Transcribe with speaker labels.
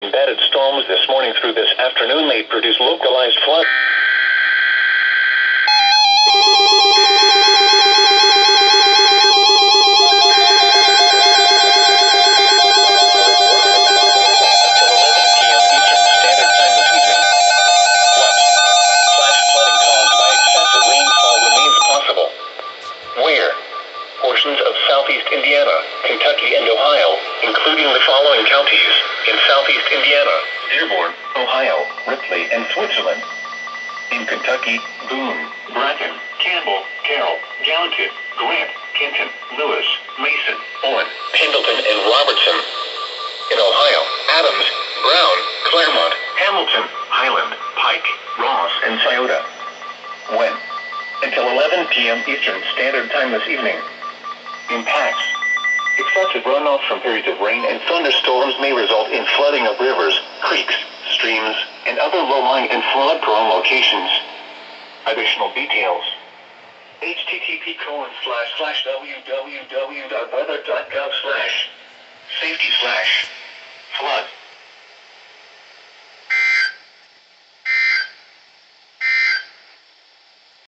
Speaker 1: Embedded storms this morning through this afternoon may produce localized flood. Portions of southeast Indiana, Kentucky, and Ohio, including the following counties in southeast Indiana: Dearborn, Ohio, Ripley, and Switzerland. In Kentucky, Boone, Bracken, Campbell, Carroll, Gallatin, Grant, Kenton, Lewis, Mason, Owen, Pendleton, and Robertson. In Ohio, Adams, Brown, Claremont, Hamilton, Highland, Pike, Ross, and Scioto. When? Until 11 p.m. Eastern Standard Time this evening. Impacts. Excessive runoff from periods of rain and thunderstorms may result in flooding of rivers, creeks, streams, and other low-lying and flood-prone locations. Additional details: http://www.weather.gov/safety/flood.